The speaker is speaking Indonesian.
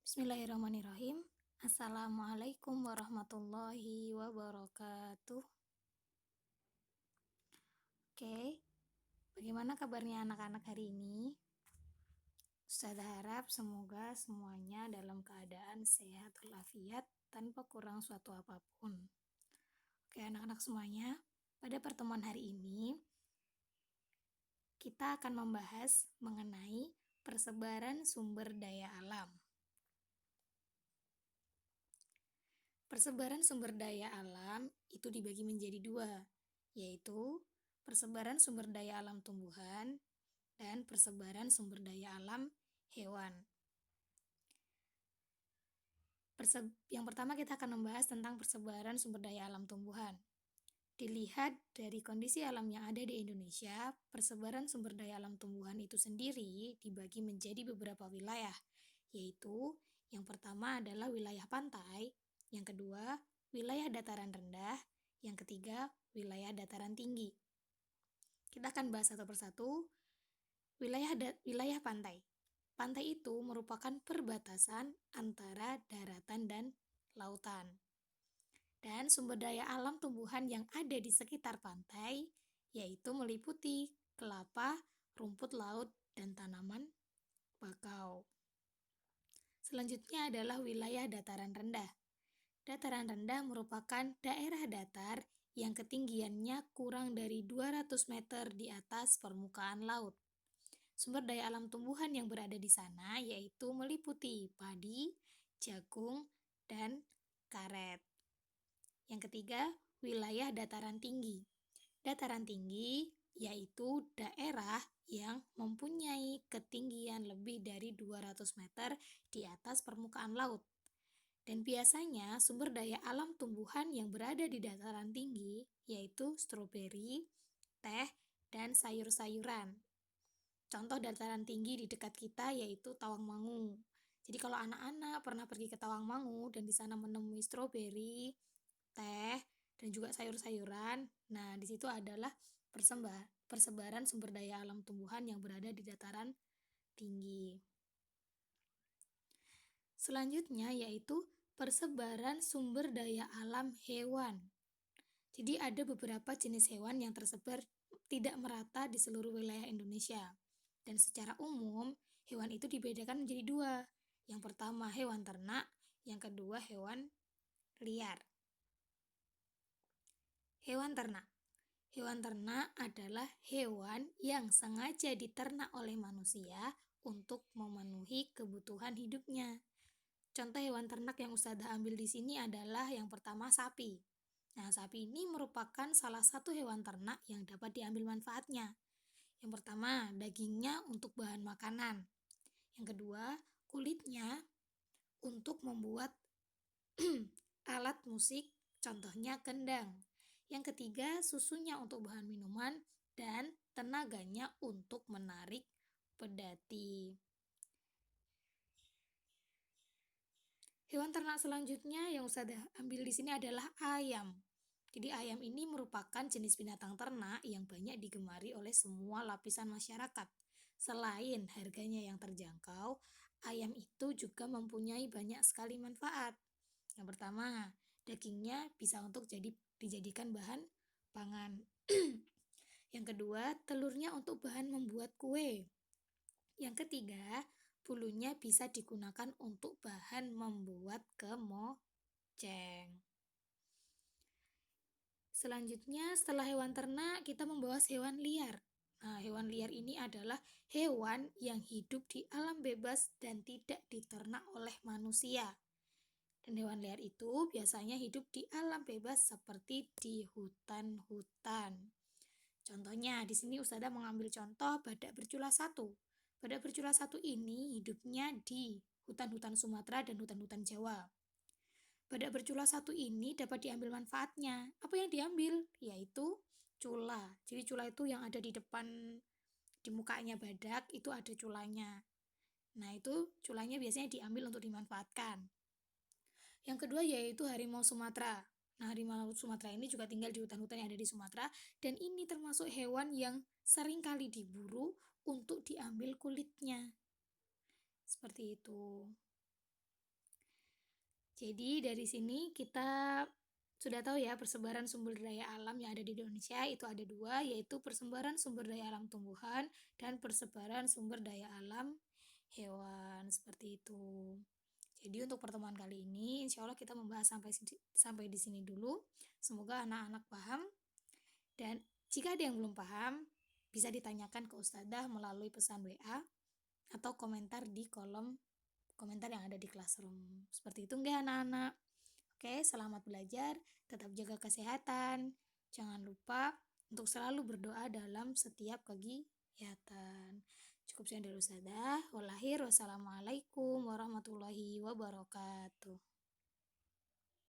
Bismillahirrahmanirrahim. Assalamualaikum warahmatullahi wabarakatuh. Oke, bagaimana kabarnya anak-anak hari ini? Ustazah harap semoga semuanya dalam keadaan sehat walafiat tanpa kurang suatu apapun. Oke, anak-anak semuanya, pada pertemuan hari ini kita akan membahas mengenai persebaran sumber daya alam. Persebaran sumber daya alam itu dibagi menjadi dua, yaitu persebaran sumber daya alam tumbuhan dan persebaran sumber daya alam hewan. Yang pertama kita akan membahas tentang persebaran sumber daya alam tumbuhan. Dilihat dari kondisi alam yang ada di Indonesia, persebaran sumber daya alam tumbuhan itu sendiri dibagi menjadi beberapa wilayah, yaitu yang pertama adalah wilayah pantai, yang kedua wilayah dataran rendah, yang ketiga wilayah dataran tinggi. Kita akan bahas satu persatu. Wilayah pantai. Pantai itu merupakan perbatasan antara daratan dan lautan. Dan sumber daya alam tumbuhan yang ada di sekitar pantai yaitu meliputi kelapa, rumput laut, dan tanaman bakau. Selanjutnya adalah wilayah dataran rendah. Dataran rendah merupakan daerah datar yang ketinggiannya kurang dari 200 meter di atas permukaan laut. Sumber daya alam tumbuhan yang berada di sana yaitu meliputi padi, jagung, dan karet. Yang ketiga, wilayah dataran tinggi. Dataran tinggi yaitu daerah yang mempunyai ketinggian lebih dari 200 meter di atas permukaan laut. Dan biasanya sumber daya alam tumbuhan yang berada di dataran tinggi yaitu stroberi, teh, dan sayur-sayuran. Contoh dataran tinggi di dekat kita yaitu Tawangmangu. Jadi kalau anak-anak pernah pergi ke Tawangmangu dan di sana menemui stroberi, teh, dan juga sayur-sayuran, nah di situ adalah persebaran sumber daya alam tumbuhan yang berada di dataran tinggi. Selanjutnya yaitu persebaran sumber daya alam hewan. Jadi ada beberapa jenis hewan yang tersebar tidak merata di seluruh wilayah Indonesia. Dan secara umum, hewan itu dibedakan menjadi dua. Yang pertama hewan ternak, yang kedua hewan liar. Hewan ternak. Hewan ternak adalah hewan yang sengaja diternak oleh manusia untuk memenuhi kebutuhan hidupnya. Contoh hewan ternak yang Ustazah ambil di sini adalah yang pertama sapi. Nah, sapi ini merupakan salah satu hewan ternak yang dapat diambil manfaatnya. Yang pertama, dagingnya untuk bahan makanan. Yang kedua, kulitnya untuk membuat alat musik, contohnya kendang. Yang ketiga, susunya untuk bahan minuman dan tenaganya untuk menarik pedati. Hewan ternak selanjutnya yang Ustazah ambil di sini adalah ayam. Jadi ayam ini merupakan jenis binatang ternak yang banyak digemari oleh semua lapisan masyarakat. Selain harganya yang terjangkau, ayam itu juga mempunyai banyak sekali manfaat. Yang pertama, dagingnya bisa untuk dijadikan bahan pangan. Yang kedua, telurnya untuk bahan membuat kue. Yang ketiga, bulunya bisa digunakan untuk bahan membuat kemoceng. Selanjutnya, setelah hewan ternak, kita membahas hewan liar. Nah, hewan liar ini adalah hewan yang hidup di alam bebas dan tidak diternak oleh manusia. Dan hewan liar itu biasanya hidup di alam bebas seperti di hutan-hutan. Contohnya, di sini Ustazah mengambil contoh badak bercula satu. Badak bercula satu ini hidupnya di hutan-hutan Sumatera dan hutan-hutan Jawa. Badak bercula satu ini dapat diambil manfaatnya. Apa yang diambil? Yaitu cula. Jadi cula itu yang ada di depan, di mukanya badak, itu ada culanya. Nah, itu culanya biasanya diambil untuk dimanfaatkan. Yang kedua yaitu harimau Sumatera. Nah, harimau Sumatera ini juga tinggal di hutan-hutan yang ada di Sumatera, dan ini termasuk hewan yang sering kali diburu untuk diambil kulitnya. Seperti itu. Jadi dari sini kita sudah tahu ya persebaran sumber daya alam yang ada di Indonesia itu ada dua, yaitu persebaran sumber daya alam tumbuhan dan persebaran sumber daya alam hewan, seperti itu. Jadi untuk pertemuan kali ini, insya Allah kita membahas sampai di sini dulu. Semoga anak-anak paham. Dan jika ada yang belum paham, bisa ditanyakan ke Ustadzah melalui pesan WA atau komentar di kolom komentar yang ada di Classroom. Seperti itu nggak anak-anak? Oke, selamat belajar, tetap jaga kesehatan. Jangan lupa untuk selalu berdoa dalam setiap kegiatan. Cukup sekian dari Ustadzah. Wassalamualaikum warahmatullahi wabarakatuh.